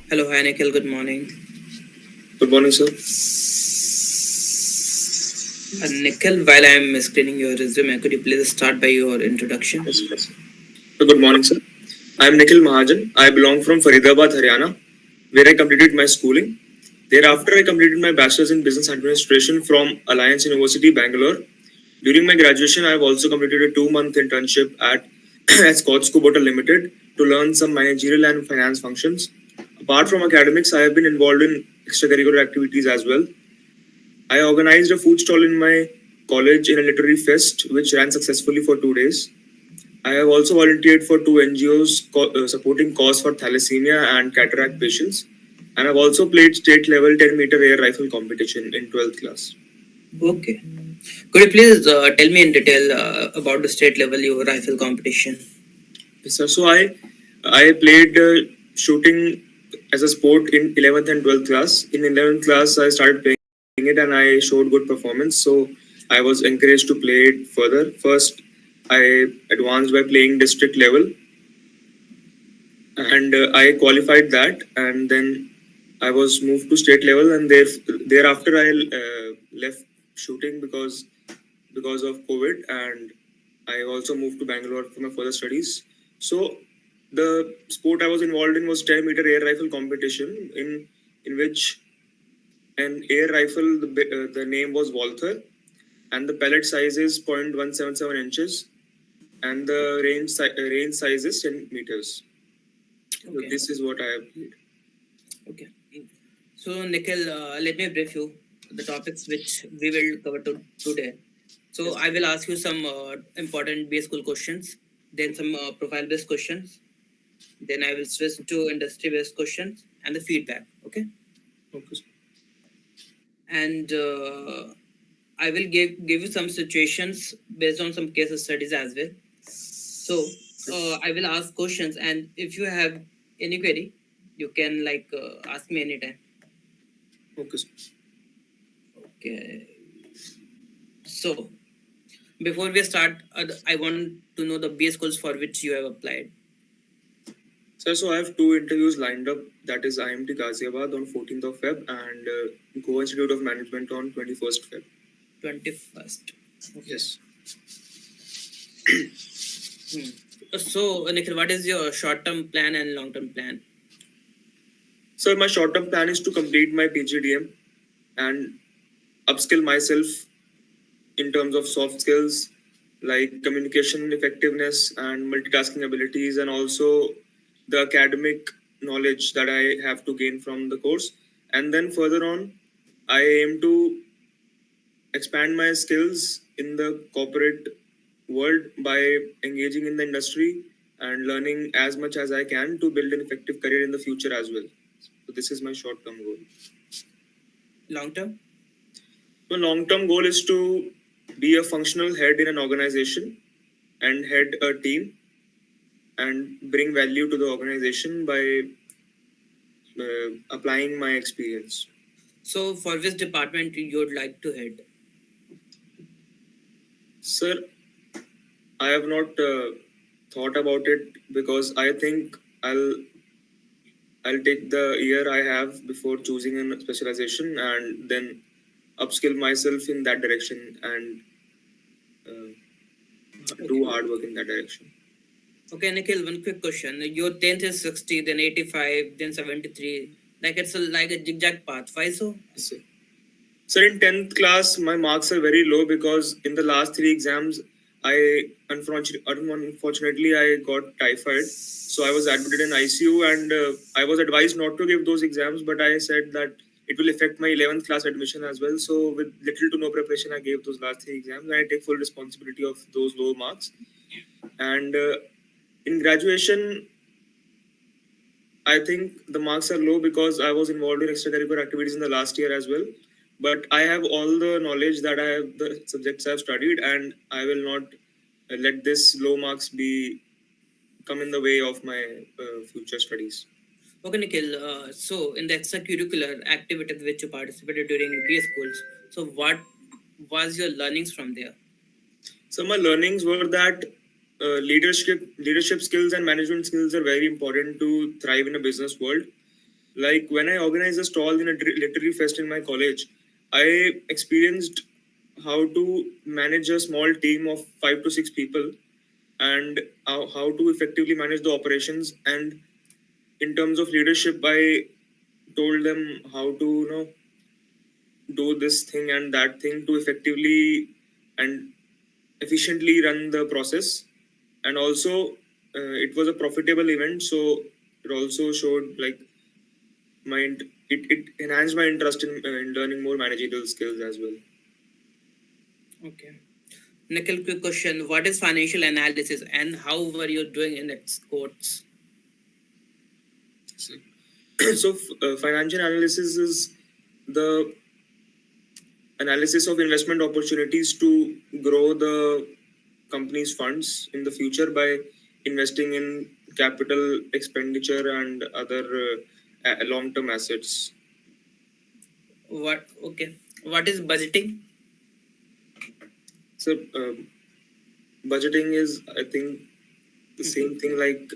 Hello, hi Nikhil. Good morning. Good morning, sir. Nikhil, while I am screening your resume, could you please start by your introduction? Yes, yes. So good morning, sir. I am Nikhil Mahajan. I belong from Faridabad, Haryana, where I completed my schooling. Thereafter, I completed my bachelor's in business administration from Alliance University, Bangalore. During my graduation, I have also completed a 2-month internship at Scotch Kubota Limited to learn some managerial and finance functions. Apart from academics, I have been involved in extracurricular activities as well. I organized a food stall in my college in a literary fest, which ran successfully for 2 days. I have also volunteered for two NGOs supporting cause for thalassemia and cataract patients, and I've also played state level 10-meter air rifle competition in 12th class. Okay. Could you please tell me in detail about the state level your rifle competition? Yes, sir. So I played shooting as a sport in 11th and 12th class. In 11th class, I started playing it and I showed good performance. So I was encouraged to play it further. First, I advanced by playing district level and I qualified that, and then I was moved to state level, and thereafter I left shooting because of COVID, and I also moved to Bangalore for my further studies. So the sport I was involved in was 10-meter air rifle competition, in which an air rifle, the name was Walther, and the pellet size is 0.177 inches, and the range size is 10 meters. So Okay. this is what I have played. Okay. So, Nikhil, let me brief you the topics which we will cover today. So, Yes. I will ask you some important base school questions, then some profile based questions, then I will switch to industry based questions and the feedback. Okay. Okay. And I will give you some situations based on some case studies as well. So I will ask questions, and if you have any query, you can ask me anytime. Okay. Okay. So before we start, I want to know the base schools for which you have applied. So I have two interviews lined up. That is IMT Ghaziabad on 14th of Feb and Goa Institute of Management on 21st Feb. 21st. Okay. Yes. So Nikhil, what is your short-term plan and long-term plan? So my short-term plan is to complete my PGDM and upskill myself in terms of soft skills like communication effectiveness and multitasking abilities, and also the academic knowledge that I have to gain from the course. And then further on, I aim to expand my skills in the corporate world by engaging in the industry and learning as much as I can to build an effective career in the future as well. So this is my short-term goal. Long-term? The long-term goal is to be a functional head in an organization and head a team and bring value to the organization by applying my experience. So for which department you would like to head? Sir, I have not thought about it because I think I'll take the year I have before choosing a specialization and then upskill myself in that direction and do hard work in that direction. Okay, Nikhil, one quick question. Your 10th is 60, then 85, then 73. Like it's like a zigzag path. Why so? Yes, sir. Sir, in 10th class, my marks are very low because in the last three exams, unfortunately I got typhoid. So I was admitted in ICU and I was advised not to give those exams, but I said that it will affect my 11th class admission as well. So with little to no preparation, I gave those last three exams and I take full responsibility of those low marks. And in graduation, I think the marks are low because I was involved in extracurricular activities in the last year as well. But I have all the knowledge that I have, the subjects I have studied, and I will not let this low marks be come in the way of my future studies. Okay, Nikhil. So in the extracurricular activities which you participated during B schools, so what was your learnings from there? So my learnings were that leadership skills and management skills are very important to thrive in a business world. Like when I organized a stall in a literary fest in my college, I experienced how to manage a small team of 5 to 6 people, and how to effectively manage the operations. And in terms of leadership, I told them how to do this thing and that thing to effectively and efficiently run the process. And also, it was a profitable event, so it also showed like it enhanced my interest in learning more managerial skills as well. Okay. Nikhil, quick question. What is financial analysis and how were you doing in its course? So, financial analysis is the analysis of investment opportunities to grow the company's funds in the future by investing in capital expenditure and other long-term assets. What? Okay. What is budgeting? So, budgeting is, I think, the same thing like.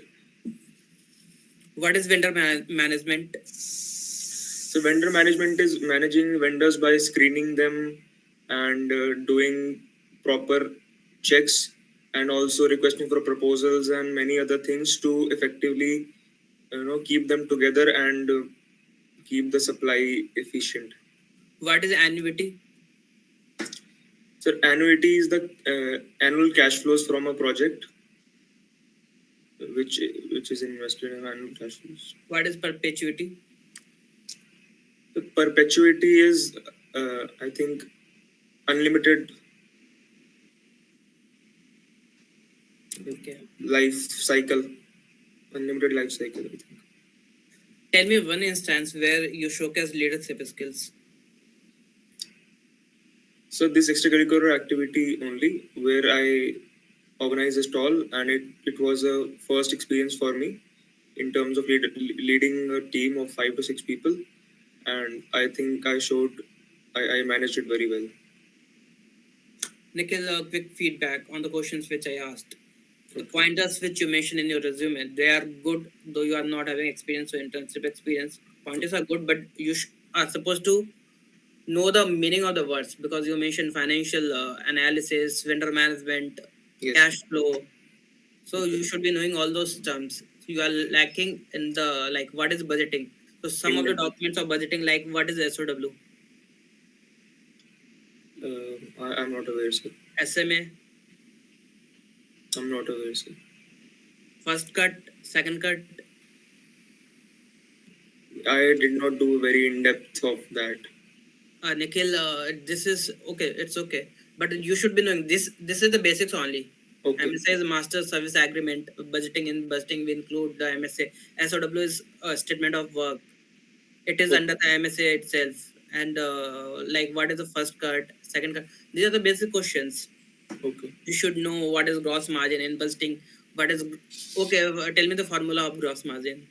What is vendor management? So, vendor management is managing vendors by screening them and doing proper checks, and also requesting for proposals and many other things to effectively, keep them together and keep the supply efficient. What is annuity? So, annuity is the annual cash flows from a project, which is invested in annual cash flows. What is perpetuity? The perpetuity is, I think, unlimited life cycle. Unlimited life cycle, I think. Tell me one instance where you showcase leadership skills. So this extracurricular activity only, where I organized a stall, and it was a first experience for me in terms of leading a team of 5 to 6 people, and I think I managed it very well. Nikhil, a quick feedback on the questions which I asked. The pointers which you mentioned in your resume, they are good, though you are not having experience or internship experience. Pointers are good, but you are supposed to know the meaning of the words, because you mentioned financial analysis, vendor management, Yes. cash flow. So you should be knowing all those terms. You are lacking in the like what is budgeting. So some of the documents of budgeting, like what is SOW, I'm not aware, sir. SMA, I'm not aware, sir. first cut, second cut. I did not do very in depth of that. Nikhil, this is okay. It's okay, but you should be knowing this. This is the basics only. Okay. MSA is a master service agreement. Budgeting we include the MSA. SOW is a statement of work. It is under the MSA itself. And like what is the first cut, second cut? These are the basic questions. Okay. You should know what is gross margin in budgeting. What is okay? Tell me the formula of gross margin.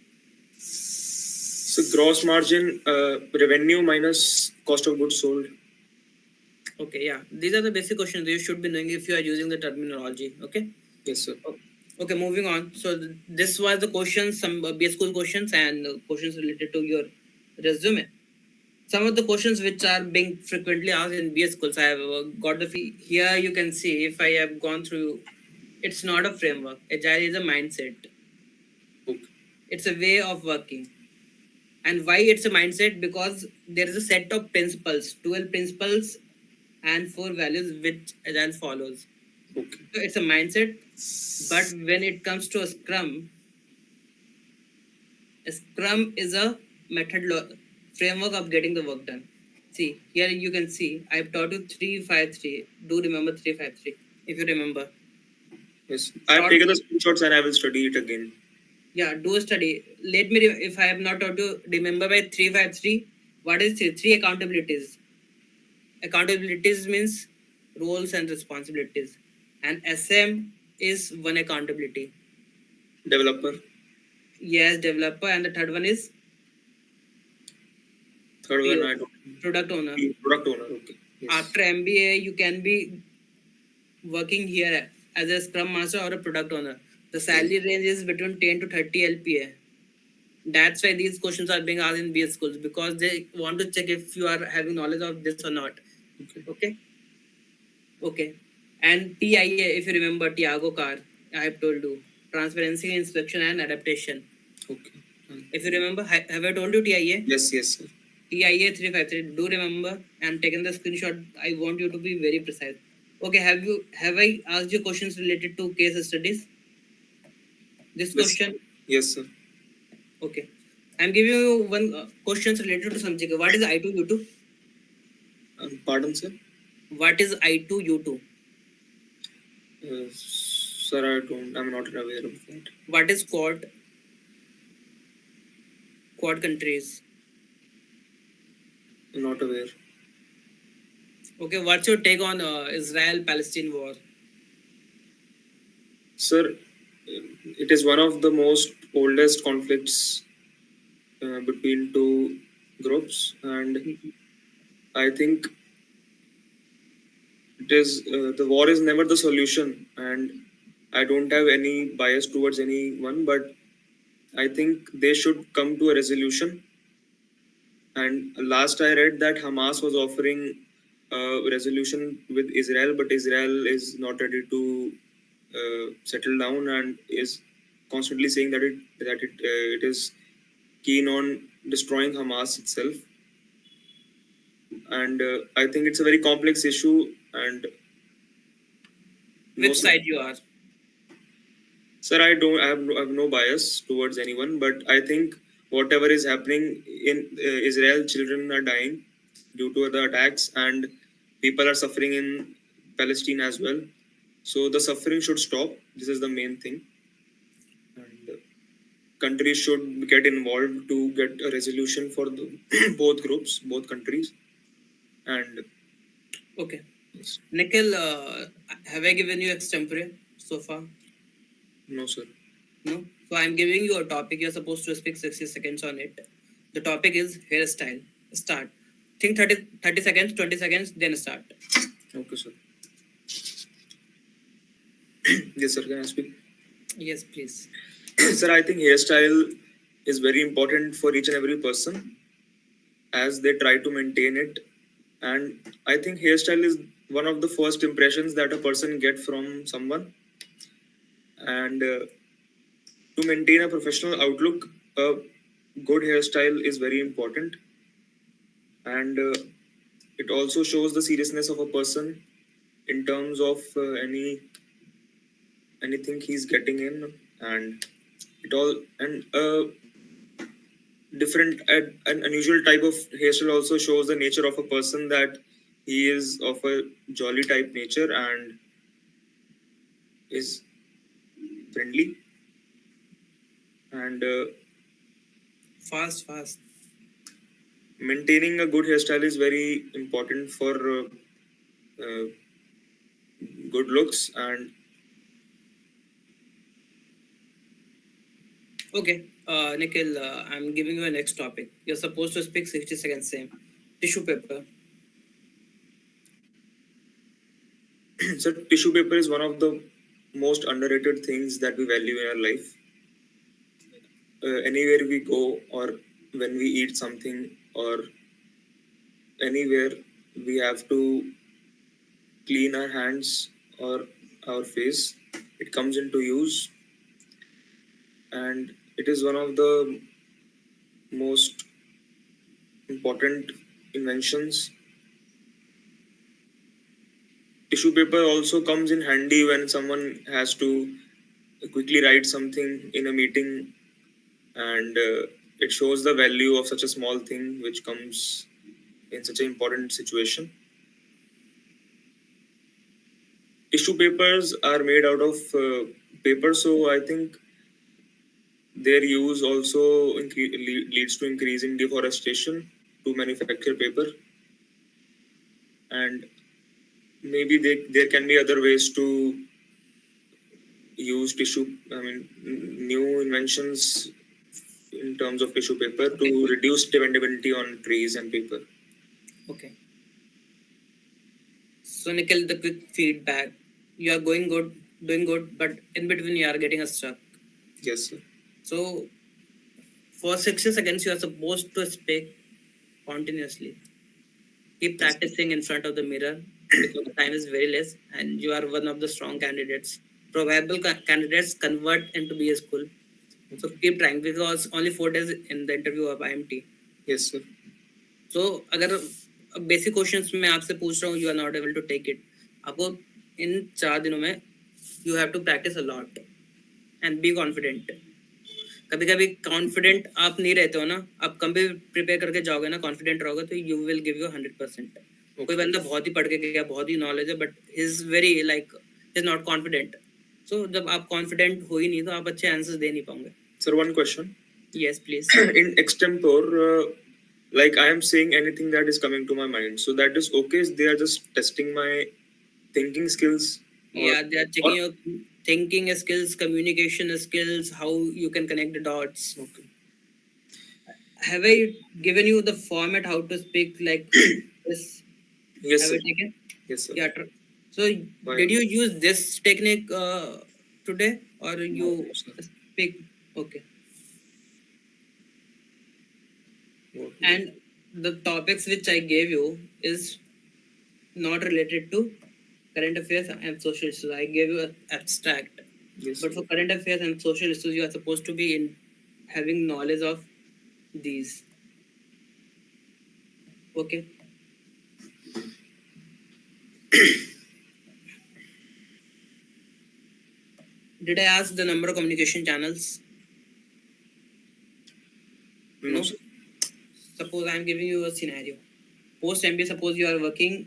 So gross margin, revenue minus cost of goods sold. Okay, yeah. These are the basic questions you should be knowing if you are using the terminology. Okay. Yes, sir. Okay, moving on. So this was the questions, some BS school questions and questions related to your resume. Some of the questions which are being frequently asked in BS schools, I have got the here. You can see if I have gone through. It's not a framework. Agile is a mindset. Okay. It's a way of working. And why it's a mindset? Because there is a set of principles, 12 principles and 4 values which Agile follows. Okay. So it's a mindset, but when it comes to a Scrum is a method framework of getting the work done. See, here you can see I've taught you 353. Do remember 353 if you remember. Yes, I've taken the screenshots and I will study it again. Yeah, do a study. Let me, if I have not taught you, remember by 353. What is 3 accountabilities? Accountabilities means roles and responsibilities. And SM is one accountability. Developer. Yes, developer. And the third one is? Third one, I don't. Product owner. Product owner, okay. Yes. After MBA, you can be working here as a Scrum Master or a product owner. The salary range is between 10 to 30 LPA. That's why these questions are being asked in BS schools, because they want to check if you are having knowledge of this or not. Okay. Okay. Okay. And TIA, if you remember, Tiago car, I have told you, transparency, inspection, and adaptation. Okay. If you remember, have I told you TIA? Yes, yes, sir. TIA 353. Do remember and taken the screenshot. I want you to be very precise. Okay. Have I asked you questions related to case studies? This Yes. question. Yes, sir. Okay. I'm giving you one questions related to something. What is I2U2? Pardon, sir. What is I2U2? Sir, I'm not aware of that. What is Quad? Quad countries. Not aware. Okay. What's your take on Israel-Palestine war? Sir, it is one of the most oldest conflicts between two groups, and I think it is the war is never the solution, and I don't have any bias towards anyone, but I think they should come to a resolution. And last I read that Hamas was offering a resolution with Israel, but Israel is not ready to settle down and is constantly saying that it is keen on destroying Hamas itself. And I think it's a very complex issue. And Which side you are? Sir, I have no bias towards anyone, but I think whatever is happening in Israel, children are dying due to the attacks, and people are suffering in Palestine as well. So the suffering should stop. This is the main thing, and countries should get involved to get a resolution for the both groups, both countries, and Okay. yes. Nikhil, have I given you extempore so far? No, sir. No. So I'm giving you a topic. You're supposed to speak 60 seconds on it. The topic is hairstyle. Start. Think 30 seconds, 20 seconds, then start. Okay, sir. Yes, sir. Can I speak? Yes, please. Sir, I think hairstyle is very important for each and every person as they try to maintain it. And I think hairstyle is one of the first impressions that a person gets from someone. And to maintain a professional outlook, a good hairstyle is very important. And it also shows the seriousness of a person in terms of anything he's getting in, and it all and different an unusual type of hairstyle also shows the nature of a person, that he is of a jolly type nature and is friendly, and Fast. maintaining a good hairstyle is very important for uh, good looks. And Okay. Nikhil, I'm giving you a next topic. You're supposed to speak 60 seconds same. Tissue paper. so tissue paper is one of the most underrated things that we value in our life. Anywhere we go, or when we eat something, or anywhere, we have to clean our hands or our face. It comes into use, and it is one of the most important inventions. Tissue paper also comes in handy when someone has to quickly write something in a meeting, and it shows the value of such a small thing which comes in such an important situation. Tissue papers are made out of paper, so I think their use also leads to increase in deforestation to manufacture paper, and maybe there can be other ways to use tissue. I mean, new inventions in terms of tissue paper to reduce dependability on trees and paper. Okay. So Nikhil, the quick feedback. You are going good, doing good, but in between you are getting a stuck. Yes, sir. So For 60 seconds, you are supposed to speak continuously. Keep practicing in front of the mirror because the time is very less and you are one of the strong candidates. Probable candidates convert into BA school. So keep trying because only 4 days in the interview of IMT. Yes, sir. So अगर basic questions मैं आपसे पूछ रहा हूँ, you are not able to take it. आपको इन 4 दिनों में you have to practise a lot and be confident. कभी कभी कॉन्फिडेंट आप नहीं रहते हो ना, आप कभी प्रिपेयर करके जाओगे ना, कॉन्फिडेंट रहोगे तो यू विल गिव यू 100%. कोई बंदा बहुत ही पढ़ के गया, बहुत ही नॉलेज है, but is very like is not confident. So जब आप कॉन्फिडेंट हो ही नहीं तो आप अच्छे आंसर्स दे नहीं पाओगे. Sir, one question. Yes, please. In extempore, like I am saying anything that is coming to my mind, so that is okay. They are just testing my thinking skills. Yeah, they are checking your thinking skills, communication skills, how you can connect the dots. Okay. Have I given you the format how to speak like this? Yes, Have sir. I taken? Yes, sir. Yeah. So Why? did you use this technique today or you No, sir. speak? Okay. Okay. And the topics which I gave you is not related to current affairs and social issues. I gave you an abstract. Yes, But sir. for current affairs and social issues, you are supposed to be in having knowledge of these. Okay. Did I ask the number of communication channels? No, sir. Suppose I am giving you a scenario. Post MBA, suppose you are working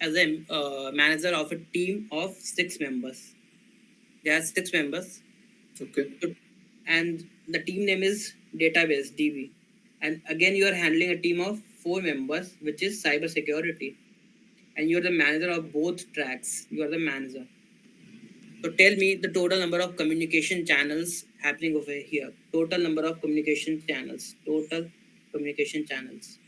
as a manager of a team of 6 members. There are 6 members. Okay. And the team name is database DB. And again, you are handling a team of 4 members, which is cyber security. And you are the manager of both tracks. You are the manager. So tell me the total number of communication channels happening over here. Total number of communication channels. Total communication channels.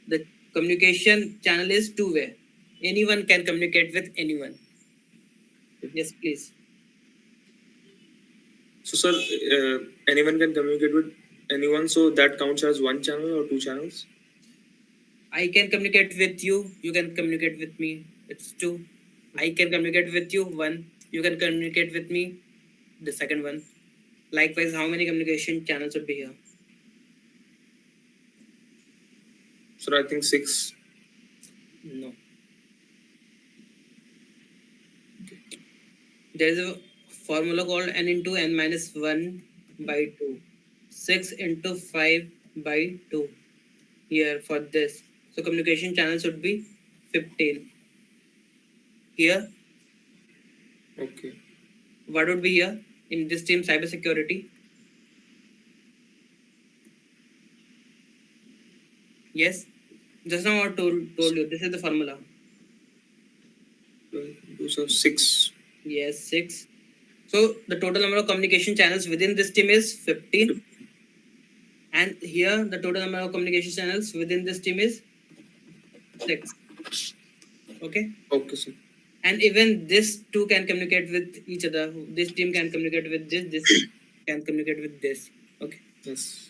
The communication channel is two-way. Anyone can communicate with anyone. Yes, please. So, sir, anyone can communicate with anyone, so that counts as one channel or two channels? I can communicate with you. You can communicate with me. It's two. I can communicate with you. One. You can communicate with me. The second one. Likewise, how many communication channels would be here? Sir, I think 6. No. There is a formula called n into n minus 1 by 2. 6 into 5 by 2. Here for this. So communication channels would be 15. Here, Okay. what would be here in this team cybersecurity? Yes, just now I told you this is the formula. Those are 6. Yes, 6. So the total number of communication channels within this team is 15. And here the total number of communication channels within this team is 6. Okay. Okay, sir. And even this two can communicate with each other. This team can communicate with this can communicate with this. Okay. Yes.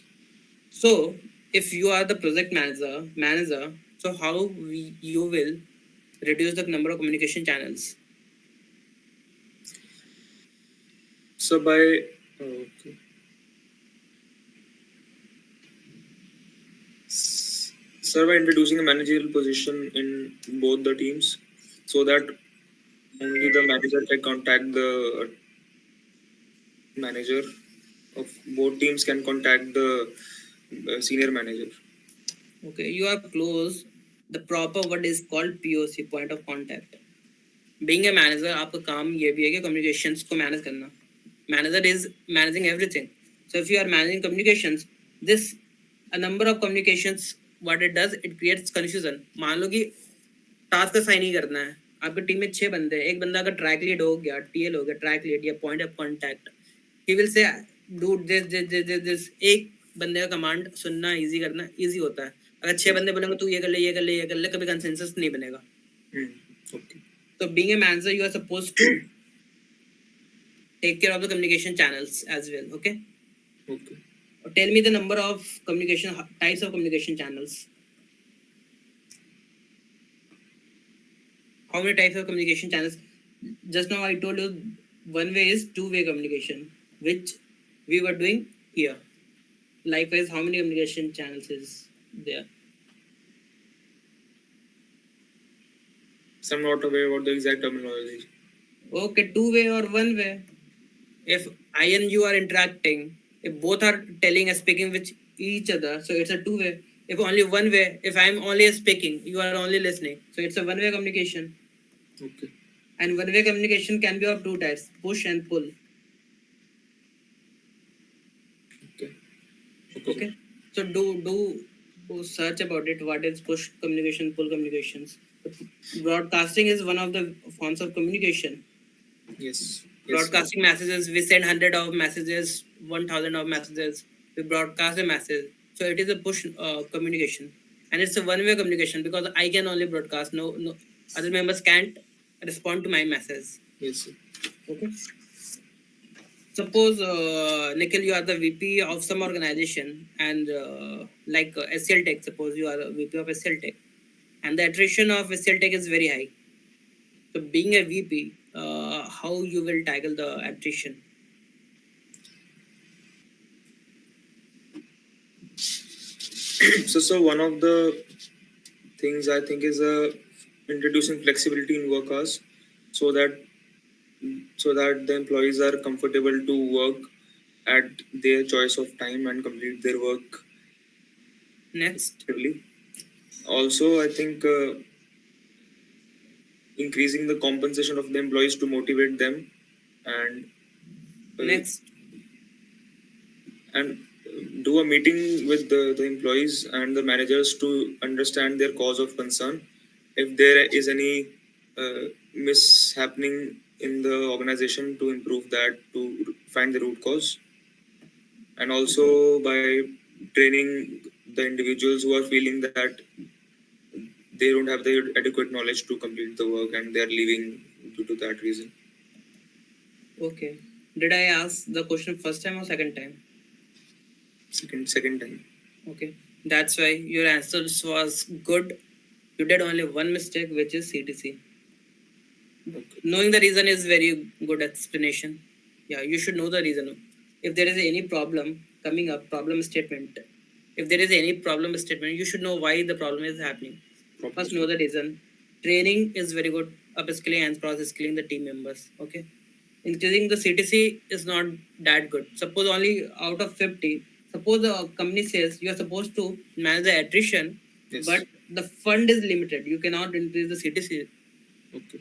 So if you are the project manager, so how you will reduce the number of communication channels? So by okay. Sir, by introducing a managerial position in both the teams, so that only the manager can contact the manager of both teams can contact the senior manager. Okay, you are close. The proper word is called POC, point of contact. Being a manager, आपका काम ये भी है कि communications को manage करना. Manager is managing everything. So if you are managing communications, this a number of communications, what it does, it creates confusion. मान लो कि टास्क असाइन ही करना है, आपकी टीम में 6 बंदे हैं, एक बंदा अगर ट्रैक लीड हो गया, टीएल हो गया, ट्रैक लीड या point of contact, he will say do this. एक बंदे का कमांड सुनना इजी करना इजी होता है. अगर 6 बंदे बोलेंगे तू ये कर ले ये कर ले ये कर ले, कभी कंसेंसस नहीं बनेगा. Okay. So being a manager, you are supposed to take care of the communication channels as well. Okay. Okay. Tell me the number of communication types of communication channels. How many types of communication channels? Just now I told you one way is two-way communication, which we were doing here. Likewise, how many communication channels is there? So I'm not aware about the exact terminology. Okay, two-way or one-way. If I and you are interacting, if both are telling and speaking with each other, so it's a two-way. If only one way, if I'm only speaking, you are only listening, so it's a one-way communication. Okay. And one-way communication can be of two types: push and pull. Okay. Okay. So do search about it. What is push communication, pull communications? Broadcasting is one of the forms of communication. Yes. Broadcasting messages, we send 100 of messages, 1000 of messages, we broadcast a message. So it is a push communication, and it's a one-way communication because I can only broadcast. No other members can't respond to my message. Yes, sir. Okay. Suppose Nikhil, you are the VP of some organization, and like HCL-Tech. Suppose you are a VP of HCL-Tech, and the attrition of HCL-Tech is very high. So being a VP, how you will tackle the attrition? So one of the things I think is introducing flexibility in work hours, so that the employees are comfortable to work at their choice of time and complete their work Next. effectively. Also, I think increasing the compensation of the employees to motivate them, and Next. and do a meeting with the employees and the managers to understand their cause of concern. If there is any mishappening in the organization, to improve that, to find the root cause, and also by training the individuals who are feeling that they don't have the adequate knowledge to complete the work and they are leaving due to that reason. Okay. Did I ask the question first time or second time? Second time. Okay. That's why your answer was good. You did only one mistake, which is CTC. Okay. Knowing the reason is very good explanation. Yeah, you should know the reason. If there is any problem coming up, problem statement. If there is any problem statement, you should know why the problem is happening. First, know the reason. Training is very good. Upskilling and process skilling the team members. Okay. Increasing the CTC is not that good. Suppose only out of 50, suppose the company says you are supposed to manage the attrition, Yes. but the fund is limited. You cannot increase the CTC. Okay.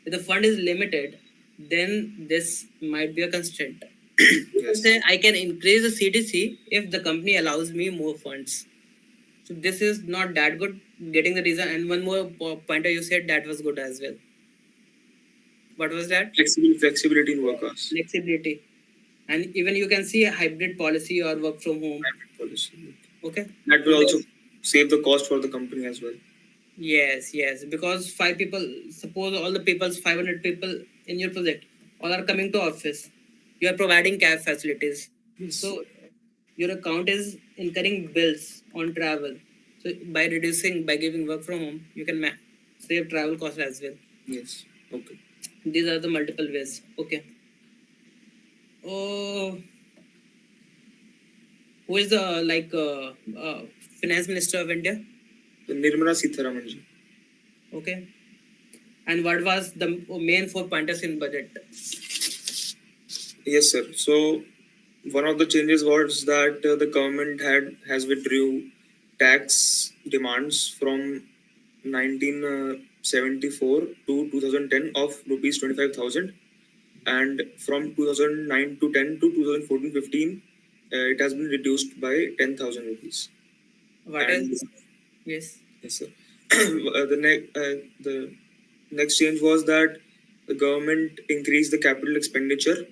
If the fund is limited, then this might be a constraint. Yes. Say I can increase the CTC if the company allows me more funds. So this is not that good. Getting the reason, and one more pointer you said that was good as well. What was that? Flexibility in work hours. Flexibility, and even you can see a hybrid policy or work from home. Hybrid policy. Okay. That will also save the cost for the company as well. Yes, because 5 people, suppose all the people, 500 people in your project, all are coming to office. You are providing cab facilities. Yes. So your account is incurring bills on travel. So by giving work from home, you can save travel costs as well. Yes. Okay. These are the multiple ways. Okay. Oh, who is the finance minister of India? Nirmala Sitharaman ji. Okay. And what was the main 4 pointers in budget? Yes, sir. So one of the changes was that the government has withdrew tax demands from 1974 to 2010 of rupees 25,000, and from 2009 to 10 to 2014-15 it has been reduced by 10,000 rupees. What else? Yes. Yes, sir. The next change was that the government increased the capital expenditure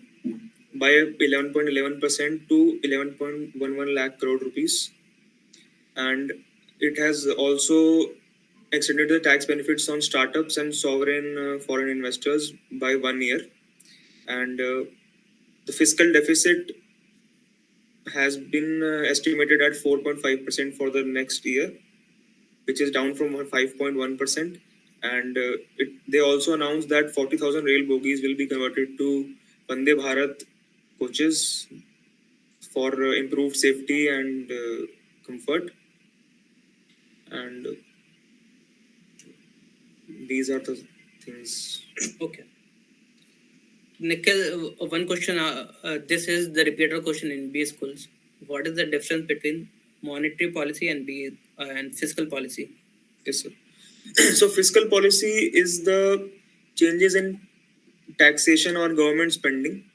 by 11.11% to 11.11 lakh crore rupees, and it has also extended the tax benefits on startups and sovereign foreign investors by 1 year, and the fiscal deficit has been estimated at 4.5% for the next year, which is down from 5.1%. And they also announced that 40,000 rail bogies will be converted to Vande Bharat coaches for improved safety and comfort. And these are the things. Okay. Nikhil, one question. This is the repeater question in B schools. What is the difference between monetary policy and and fiscal policy? Yes, sir. So fiscal policy is the changes in taxation or government spending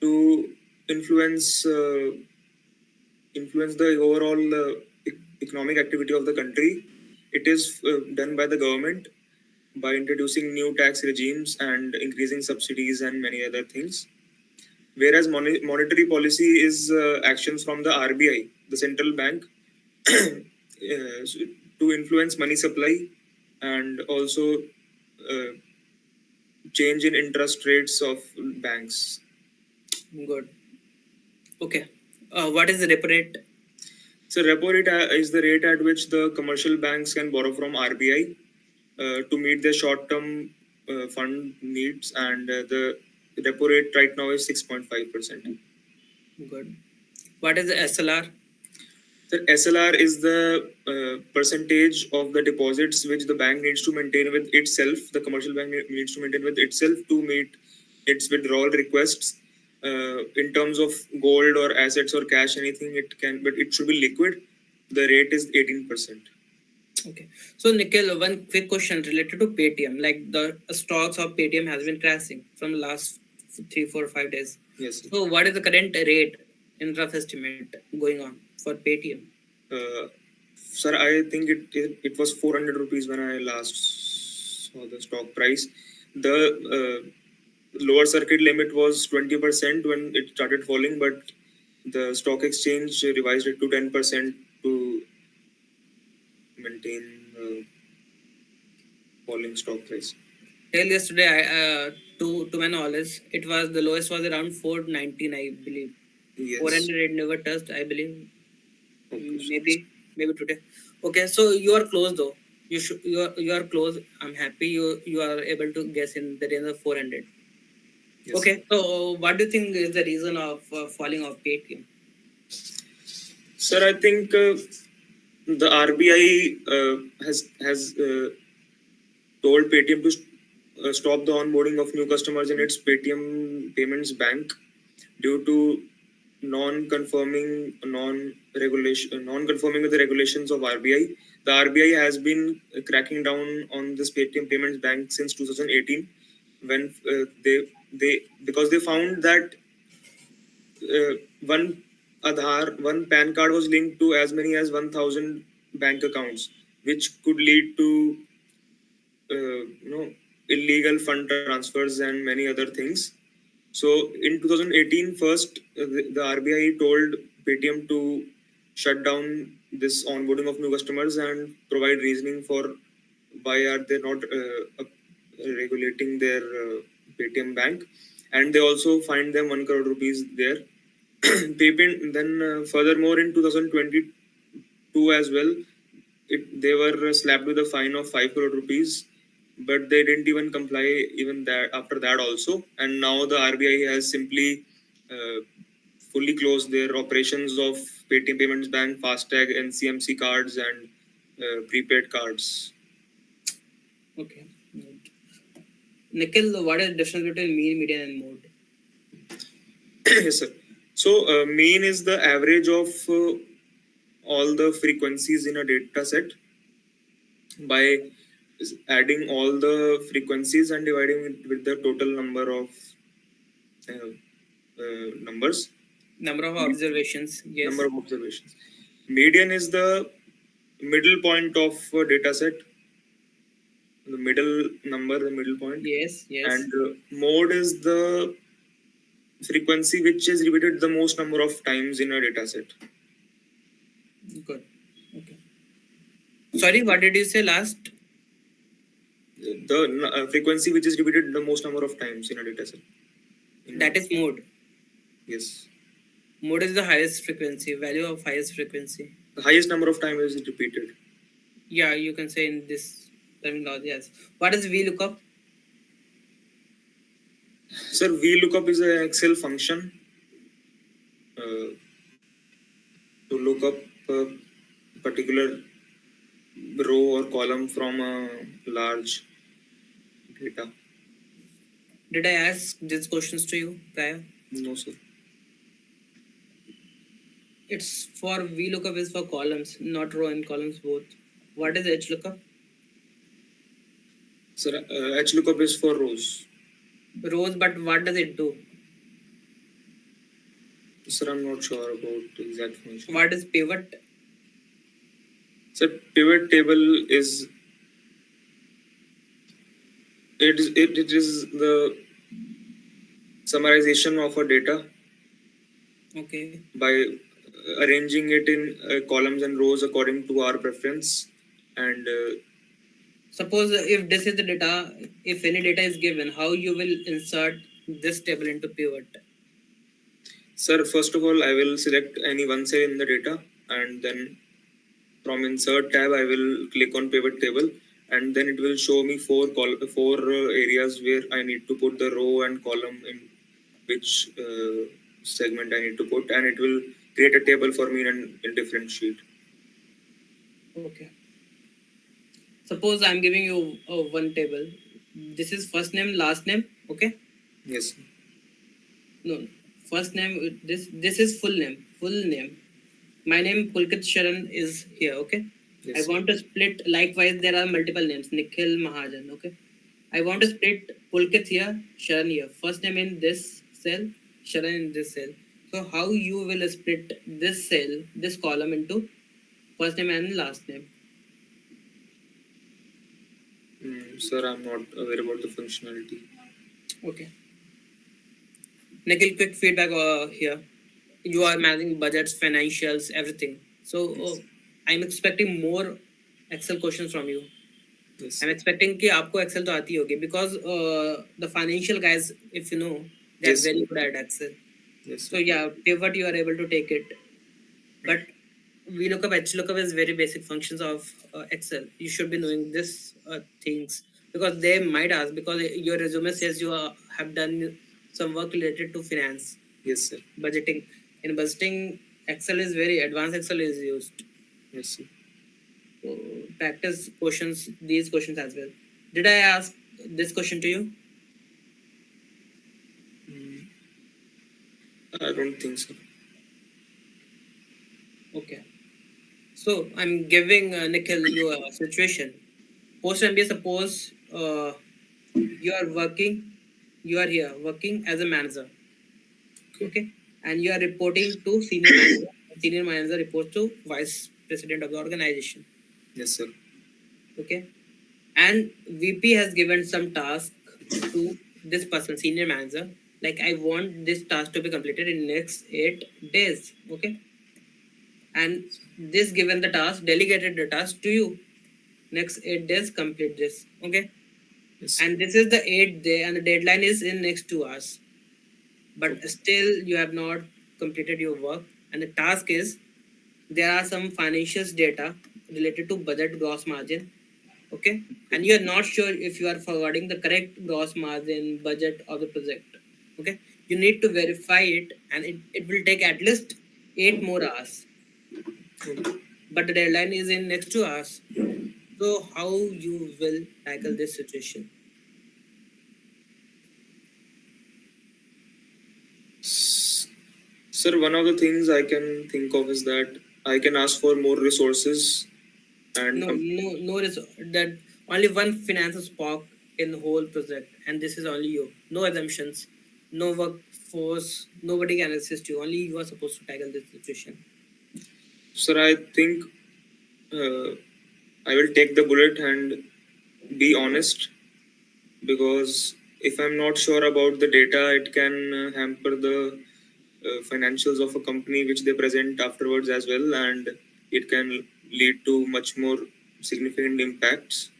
to influence influence the overall economic activity of the country. It is done by the government by introducing new tax regimes and increasing subsidies and many other things. Whereas monetary policy is actions from the RBI, the central bank, to influence money supply and also uh, change in interest rates of banks. Good. Okay. What is the repo rate? So repo rate is the rate at which the commercial banks can borrow from RBI to meet their short-term fund needs, and the repo rate right now is 6.5%. Good. What is the SLR? The SLR is the percentage of the deposits which the bank needs to maintain with itself. The commercial bank needs to maintain with itself to meet its withdrawal requests. In terms of gold or assets or cash, anything it can, but it should be liquid. The rate is 18%. Okay. So Nikhil, one quick question related to Paytm. Like the stocks of Paytm has been crashing from the last 3, 4, 5 days. Yes. So what is the current rate in rough estimate going on for Paytm? Sir, I think it was 400 rupees when I last saw the stock price. The lower circuit limit was 20% when it started falling, but the stock exchange revised it to 10% to maintain falling stock price. Till yesterday, to my knowledge, it was the lowest was around 419, I believe. Yes. 400 it never touched, I believe. Okay. Maybe today. Okay, so you are close though. You are close. I'm happy you are able to guess in the range of 400. Yes. Okay, so what do you think is the reason of falling of Paytm? Sir, I think the RBI has told Paytm to stop the onboarding of new customers in its Paytm Payments Bank due to non-conforming with the regulations of RBI. The RBI has been cracking down on this Paytm Payments Bank since 2018, when because they found that one one PAN card was linked to as many as 1,000 bank accounts, which could lead to illegal fund transfers and many other things. So in 2018, first the RBI told Paytm to shut down this onboarding of new customers and provide reasoning for why are they not regulating their Paytm bank, and they also fined them 1 crore rupees there. Paytm then furthermore in 2022 as well, they were slapped with a fine of 5 crore rupees, but they didn't even comply even that after that also. And now the RBI has simply fully closed their operations of Paytm Payments Bank, FASTag, NCMC cards, and prepaid cards. Okay. Nikhil, what is the difference between mean, median, and mode? Yes, sir. So mean is the average of all the frequencies in a data set by adding all the frequencies and dividing it with the total number of numbers. Number of observations. Yes. Number of observations. Median is the middle point of a data set. The middle number, the middle point. Yes. And mode is the frequency which is repeated the most number of times in a data set. Good. Okay. Sorry, what did you say last? The frequency which is repeated the most number of times in a data set. That is mode. Yes. What is the highest frequency, value of highest frequency? The highest number of times is repeated. Yeah, you can say in this terminology. Yes. What is VLOOKUP? Sir, VLOOKUP is an Excel function uh, to look up a particular row or column from a large data. Did I ask these questions to you prior? No, sir. It's for VLOOKUP is for columns, not row and columns both. What is HLOOKUP? Sir, HLOOKUP is for rows. Rows, but what does it do? Sir, I'm not sure about the exact function. What is pivot? Sir, pivot table is it is the summarization of a data Okay. by arranging it in columns and rows according to our preference. And Suppose if this is the data, if any data is given, how you will insert this table into pivot? sir, first of all, I will select any one cell in the data, and then from insert tab, I will click on pivot table, and then it will show me four areas where I need to put the row and column in which segment I need to put, and it will create a table for me in a different sheet. Okay. Suppose I'm giving you one table. This is first name, last name. Okay. Yes. No, first name. This is full name. Full name. My name Pulkit Sharan is here. Okay. Yes. I want to split. Likewise, there are multiple names. Nikhil Mahajan. Okay. I want to split Pulkit here, Sharan here. First name in this cell, Sharan in this cell. So how you will split this cell, this column into first name and last name? Sir, I'm not aware about the functionality. Okay. Nikhil, quick feedback here. You are managing budgets, financials, everything. So I'm expecting more Excel questions from you. Yes. I'm expecting कि आपको Excel तो आती होगी because the financial guys, if you know, they're Yes. very good at Excel. Yes. So yeah, pivot you are able to take it, but VLOOKUP, HLOOKUP is very basic functions of Excel. You should be knowing this things because they might ask because your resume says you have done some work related to finance. Yes, sir. Budgeting. In budgeting, Excel is very advanced. Excel is used. Yes, sir. So practice questions, these questions as well. Did I ask this question to you? I don't think so. Okay. So I'm giving Nikhil you a situation. Post MBA, suppose you are working, you are here working as a manager. Okay. And you are reporting to senior manager. Senior manager reports to vice president of the organization. Yes, sir. Okay. And VP has given some task to this person, senior manager. Like I want this task to be completed in next 8 days. Okay. And this given the task, delegated the task to you. Next 8 days, complete this. Okay. Yes. And this is the 8th day, and the deadline is in next 2 hours. But still, you have not completed your work. And the task is there are some financials data related to budget gross margin. Okay. And you are not sure if you are forwarding the correct gross margin budget of the project. Okay. You need to verify it, and it will take at least 8 more hours. But the deadline is in next 2 hours. So how you will tackle this situation? Sir, one of the things I can think of is that I can ask for more resources and No, that only one finance spoke in the whole project, and this is only you. No assumptions, no workforce, nobody can assist you. Only you are supposed to tackle this situation. sir, I think I will take the bullet and be honest, because if I'm not sure about the data, it can hamper the financials of a company which they present afterwards as well, and it can lead to much more significant impacts.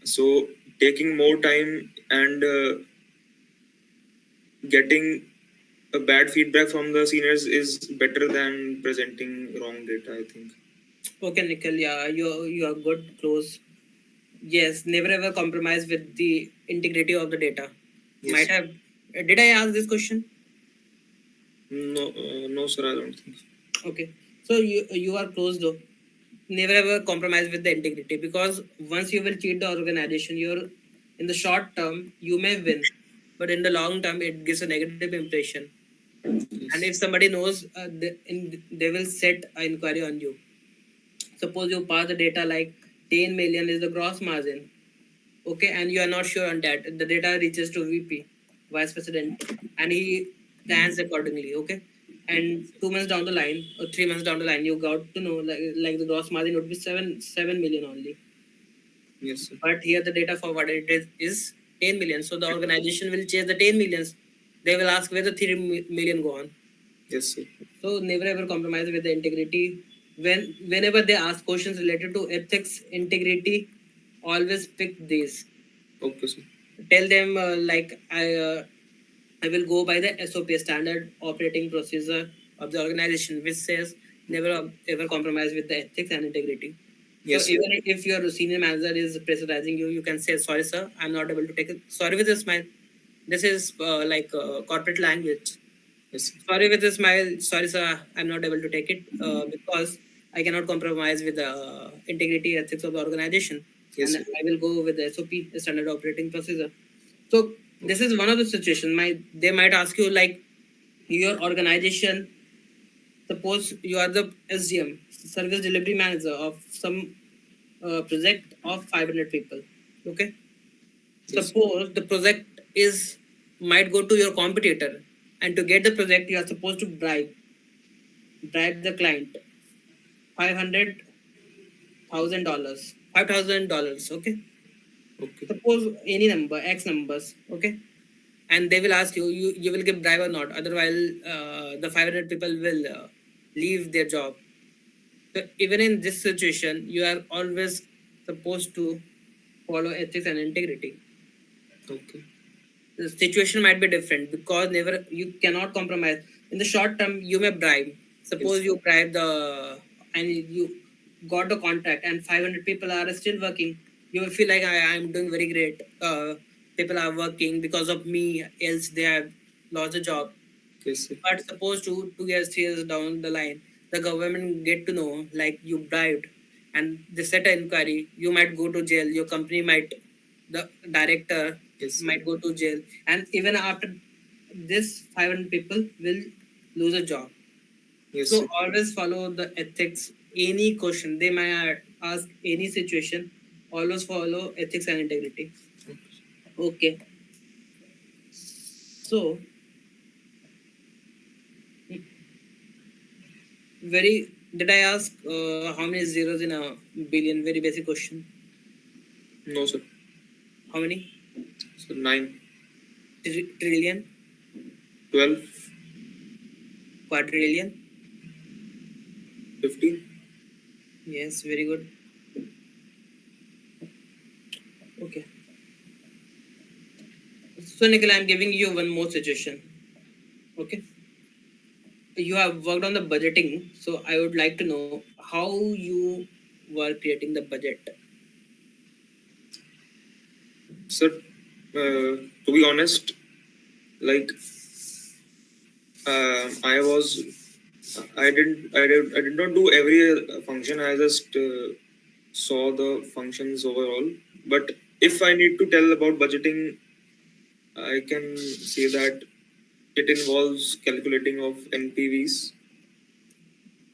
So taking more time and getting a bad feedback from the seniors is better than presenting wrong data, I think. Okay, Nikhil, yeah, you are good, close. Yes, never ever compromise with the integrity of the data. Yes. Might have. Did I ask this question? No, no, sir, I don't think. Okay, so you are close though. Never ever compromise with the integrity, because once you will cheat the organization, you're in the short term you may win, but in the long term it gives a negative impression. And if Yes. somebody knows, they will set an inquiry on you. Suppose you pass the data like 10 million is the gross margin, okay, and you are not sure on that. The data reaches to VP, vice president, and he plans accordingly, okay. And 2 months down the line or 3 months down the line, you got to know like the gross margin would be 7 million only. Yes, sir. But here the data for what it is 10 million. So the organization will chase the 10 millions. They will ask where the 3 million go on. Yes, sir. So never ever compromise with the integrity. Whenever they ask questions related to ethics, integrity, always pick these. Okay, sir. Tell them I will go by the SOP, standard operating procedure of the organization, which says never ever compromise with the ethics and integrity. So Yes, sir. even if your senior manager is pressurizing you, you can say, "Sorry, sir, I'm not able to take it." Sorry with a smile. This is corporate language. Yes, sir. Sorry with a smile. Sorry, sir, I'm not able to take it because I cannot compromise with the integrity ethics of the organization, Yes, and sir. I will go with the SOP, the standard operating procedure. So this is one of the situations. They might ask you like your organization. Suppose you are the SDM, service delivery manager of some project of 500 people. Okay. Yes. Suppose the project is might go to your competitor, and to get the project, you are supposed to bribe the client $500,000, $5,000. Okay. Okay. Suppose any number, X numbers. Okay. And they will ask you, you will give bribe or not. Otherwise, the 500 people will leave their job. So even in this situation, you are always supposed to follow ethics and integrity. Okay. The situation might be different because never you cannot compromise. In the short term, you may bribe. Suppose Yes. you bribe the and you got the contract and 500 people are still working. You will feel like I'm doing very great. People are working because of me, else they have lost a job. Yes, sir. But suppose 2 years, 3 years down the line, the government get to know like you bribed, and they set an inquiry. You might go to jail. Your company might, the director Yes, sir. might go to jail, and even after this, 500 people will lose a job. Yes, So sir. always follow the ethics. Any question they might ask, any situation, always follow ethics and integrity. Okay. So very. Did I ask how many zeros in a billion? Very basic question. No, sir. How many? So 9, Trillion? 12, Quadrillion? 15. Yes, very good. Okay. So, Nikhil, I'm giving you one more suggestion. Okay. You have worked on the budgeting, so I would like to know how you were creating the budget. Sir, to be honest, like I did not do every function. I just saw the functions overall. But if I need to tell about budgeting, I can say that it involves calculating of NPVs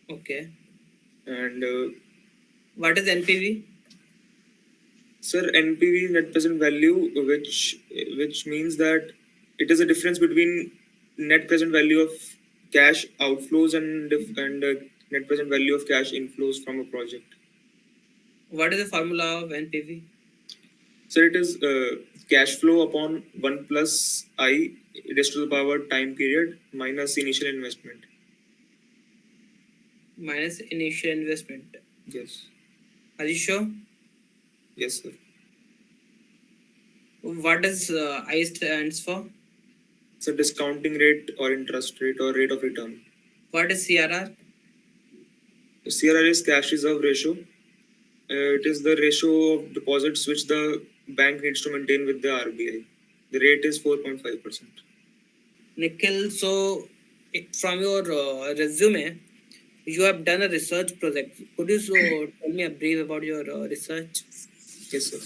Okay. and What is NPV? sir, NPV, net present value, which means that it is a difference between net present value of cash outflows and net present value of cash inflows from a project. What is the formula of NPV? So it is cash flow upon 1 plus I raised to the power time period minus initial investment. Minus initial investment. Yes. Are you sure? Yes, sir. What does I stands for? It's a discounting rate or interest rate or rate of return. What is CRR? CRR is cash reserve ratio. It is the ratio of deposits which the bank needs to maintain with the RBI. The rate is 4.5%. Nikhil, so from your resume, you have done a research project. Could you tell me a brief about your research? Yes, sir.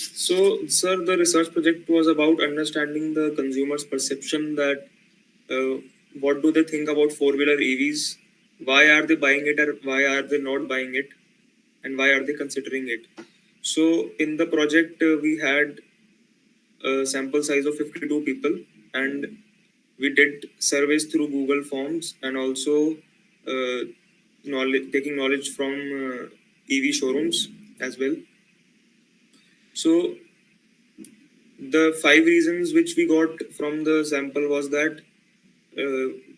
So, sir, the research project was about understanding the consumer's perception that what do they think about four-wheeler EVs? Why are they buying it or why are they not buying it? And why are they considering it? So, in the project, we had a sample size of 52 people, and we did surveys through Google Forms and also taking knowledge from EV showrooms as well. So, the 5 reasons which we got from the sample was that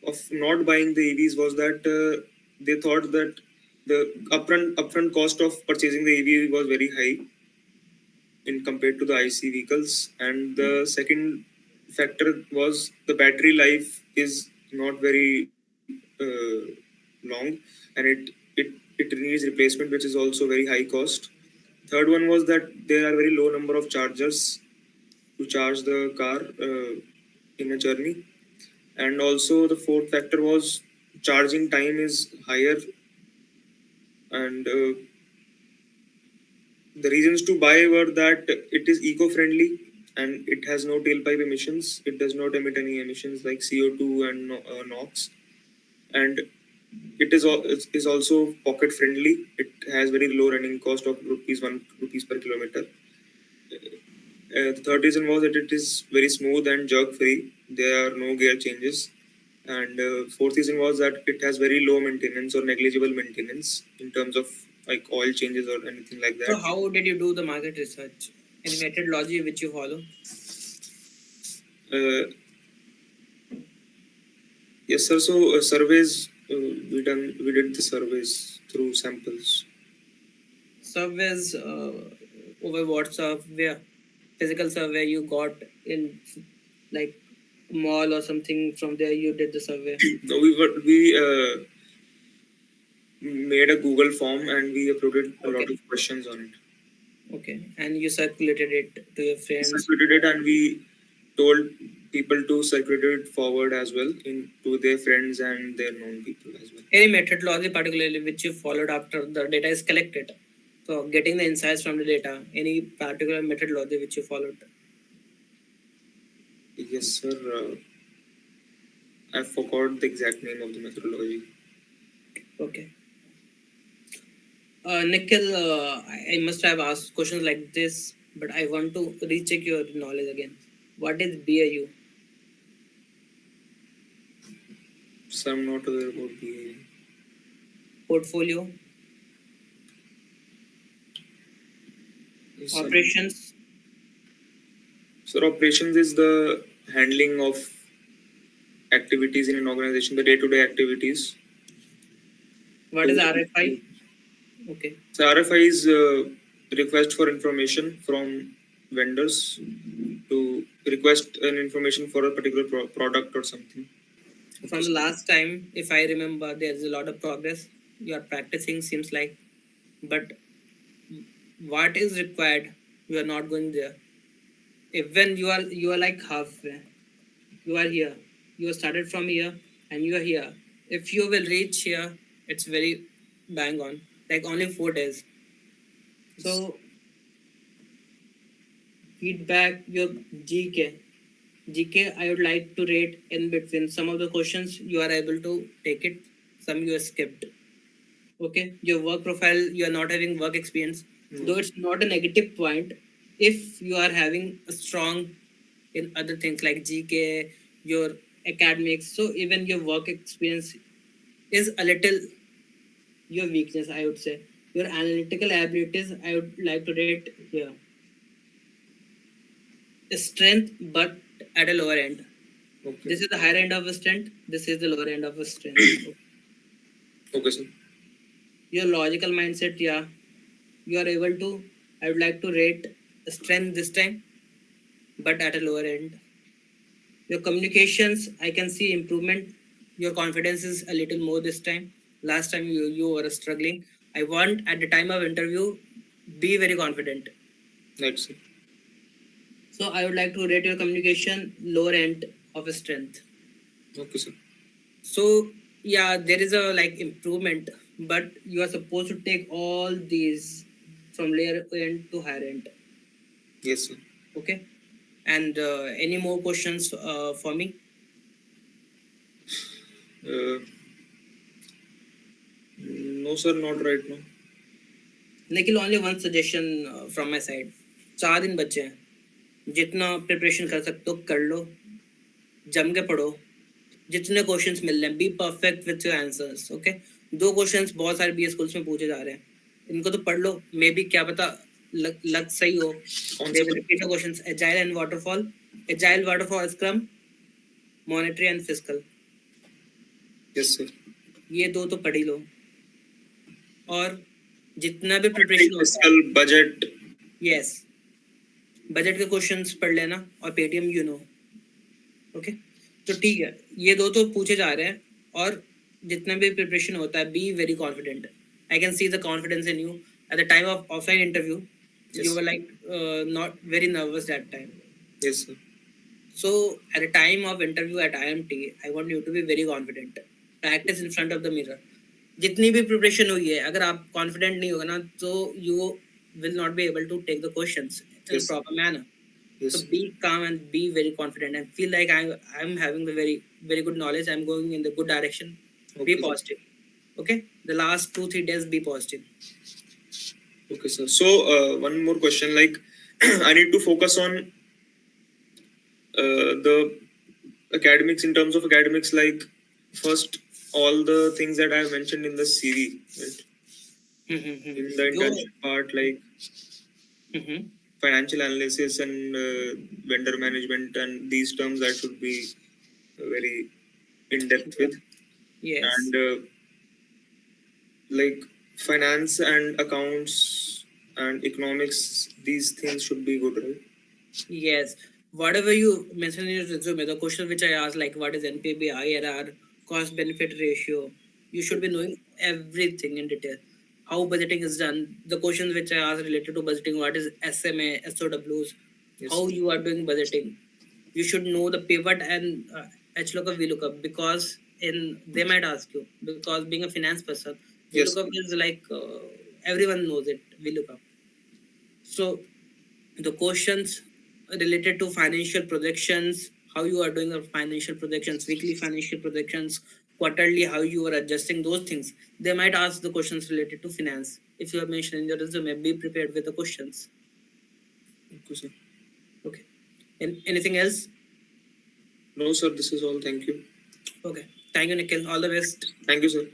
of not buying the EVs was that they thought that the upfront cost of purchasing the EV was very high in compared to the IC vehicles, and the second factor was the battery life is not very long, and it needs replacement, which is also very high cost. Third one was that there are very low number of chargers to charge the car in a journey, and also the fourth factor was charging time is higher, and the reasons to buy were that it is eco-friendly and it has no tailpipe emissions. It does not emit any emissions like CO2 and NOx, and it is also pocket friendly. It has very low running cost of rupees per kilometer. The third reason was that it is very smooth and jerk free. There are no gear changes. And fourth reason was that it has very low maintenance or negligible maintenance in terms of like oil changes or anything like So, that. how did you do the market research? Any methodology which you follow? Uh, yes, sir. So surveys we did the surveys through samples. Surveys over WhatsApp, where physical survey you got in like mall or something. From there, you did the survey. No, we made a Google form and we uploaded a lot of questions on it. Okay, and you circulated it to your friends. Circulated it, and we told people to circulate it forward as well to their friends and their known people as well. Any methodology particularly which you followed after the data is collected? So getting the insights from the data, any particular methodology which you followed? Yes, sir. I forgot the exact name of the methodology. Okay. Nikhil, I must have asked questions like this, but I want to recheck your knowledge again. What is BAU? So I'm not aware about the Portfolio? yes, Operations? So operations is the handling of activities in an organization, the day-to-day activities. What is RFI? Okay. So RFI is request for information from vendors to request an information for a particular product or something. From the last time, if I remember, there's a lot of progress you are practicing, seems like. But what is required, you are not going there. Even you are like halfway. You are here. You started from here and you are here. If you will reach here, it's very bang on. Like only 4 days. So feedback your GK. GK, I would like to rate in between. Some of the questions you are able to take it, some you skipped. Okay, your work profile, you are not having work experience, though it's not a negative point. If you are having a strong in other things like GK, your academics, so even your work experience is a little your weakness, I would say. Your analytical abilities, I would like to rate here strength, but at a lower end. Okay. This is the higher end of a strength. This is the lower end of a strength. Okay, sir. Your logical mindset, yeah, you are able to. I would like to rate strength this time, but at a lower end. Your communications, I can see improvement. Your confidence is a little more this time. Last time you were struggling. I want at the time of interview, be very confident. That's it. So I would like to rate your communication lower end of a strength. Okay, sir. So yeah, there is a like improvement, but you are supposed to take all these from lower end to higher end. Yes, sir. Okay. And any more questions for me? Uh, no, sir, not right now. Nikhil, only one suggestion from my side. 4 दिन बच्चे हैं, जितना preparation कर सकते हो कर लो, जम के पढ़ो, जितने क्वेश्चंस मिल रहे हैं be perfect with your answers. Okay, 2 questions बहुत सारे बीएस स्कूल्स में पूछे जा रहे हैं, इनको तो पढ़ लो, मे बी क्या पता लग सही हो. They will repeat the questions. Agile and waterfall, agile waterfall scrum, monetary and fiscal. Yes sir. ये 2 तो पढ़ ही लो, और जितना भी प्रिपरेशन होता है, बजट, यस, बजट के क्वेश्चंस पढ़ लेना, और पेटीएम यू नो. ओके, तो ठीक है, ये 2 तो पूछे जा रहे हैं, और जितना भी प्रिपरेशन होता है be very confident. I can see the confidence in you. At the time of offline interview you were like not very nervous that time. Yes, sir. So at the time of interview at IMT, I want you to be very confident. Practice in front of the mirror. जितनी भी preparation हुई है, अगर आप confident नहीं होगा ना, तो you will not be able to take the questions in a proper manner. Yes. So be calm and be very confident and feel like I'm having the very good knowledge. I'm going in the good direction. Okay. Be positive. Okay, the last 2-3 days be positive. Okay, sir. So one more question, like I need to focus on the academics. In terms of academics, like first all the things that I have mentioned in the CV, right? In the internship part, like financial analysis and vendor management, and these terms that should be very in depth with. Yes. And like finance and accounts and economics, these things should be good, right? Yes. Whatever you mentioned in your resume, the question which I asked, like what is NPV, IRR, cost benefit ratio, you should be knowing everything in detail. How budgeting is done. The questions which I asked related to budgeting, what is SMA, SOWs, Yes. how you are doing budgeting. You should know the pivot and HLOOKUP, VLOOKUP, because they might ask you, because being a finance person, Yes. VLOOKUP is like everyone knows it, VLOOKUP. So the questions related to financial projections, how you are doing your financial projections, weekly financial projections, quarterly, how you are adjusting those things. They might ask the questions related to finance. If you have mentioned in your resume, be prepared with the questions. Okay, sir. Okay. Anything else? No, sir. This is all. Thank you. Okay. Thank you, Nikhil. All the best. Thank you, sir.